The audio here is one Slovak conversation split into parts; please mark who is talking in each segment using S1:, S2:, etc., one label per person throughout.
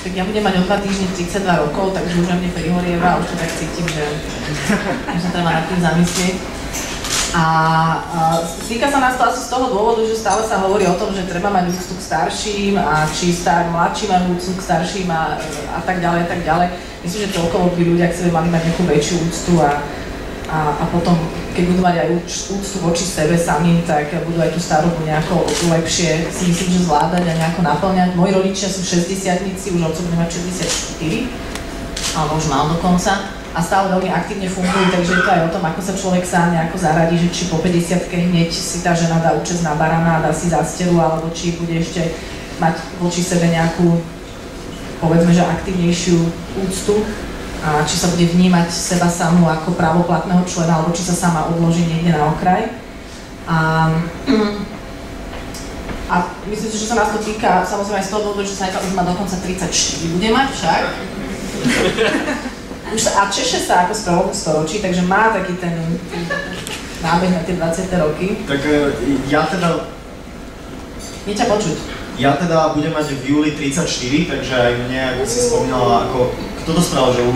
S1: tak ja budem mať o 2 týždne 32 rokov, takže už mne prihorieva a už to tak cítim, že sa treba nad tým zamyslieť. A týka sa nás to asi z toho dôvodu, že stále sa hovorí o tom, že treba mať úctu k starším a či mladší majú úctu k starším a tak ďalej, a tak ďalej. Myslím, že toľko by ľudia k sebe mali mať nejakú väčšiu úctu a potom, keď budú mať aj úctu voči sebe samým, tak budú aj tú starobu nejako lepšie si myslím, že zvládať a nejako naplňať. Moji rodičia sú 60-tnici, už otco bude mať 64, alebo už mal dokonca. A stále veľmi aktívne fungujú, takže je to aj o tom, ako sa človek sám nejako zaradí, že či po 50-ke hneď si tá žena dá účest na barana a dá si zásteru, alebo či bude ešte mať voči sebe nejakú, povedzme, že aktívnejšiu úctu. A či sa bude vnímať seba samú ako právoplatného člena, alebo či sa sama odloží niekde na okraj. A myslím si, že sa nás to týka samozrejme aj z toho dôvodu, že sa už má dokonca 34 bude mať však. A češe sa ako z prvom storočí, takže má taký ten nábeh na tie 20. roky.
S2: Tak ja teda...
S1: Nie ťa počuť.
S2: Ja teda budem mať v júli 34, takže aj mne, ako si spomínala, ako... Kto to spravil, že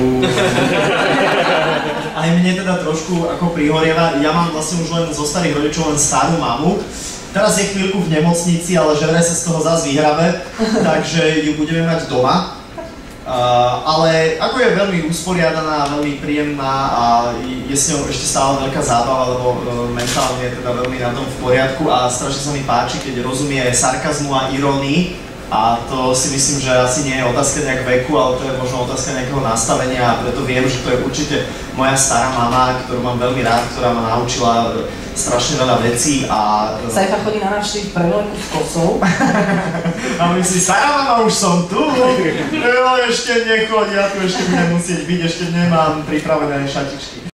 S2: aj mne teda trošku ako prihorieva. Ja mám vlastne už len zo starých rodičov len starú mamu. Teraz je chvíľku v nemocnici, ale že vraj sa z toho zase vyhrabe, takže ju budeme mať doma. Ale ako je veľmi usporiadaná, veľmi príjemná a je s ňou ešte stále veľká zábava, lebo mentálne je teda veľmi na tom v poriadku a strašne sa mi páči, keď rozumie sarkazmu a irónii. A to si myslím, že asi nie je otázka nejak veku, ale to je možno otázka nejakého nastavenia a preto viem, že to je určite moja stará mama, ktorú mám veľmi rád, ktorá ma naučila strašne veľa vecí a...
S1: Saifa chodí na návštevy v prevleku s kosou.
S2: A myslím si, stará mama, už som tu! Jo, ešte nechoď, ja tu ešte budem musieť byť, ešte nemám pripravené šatičky.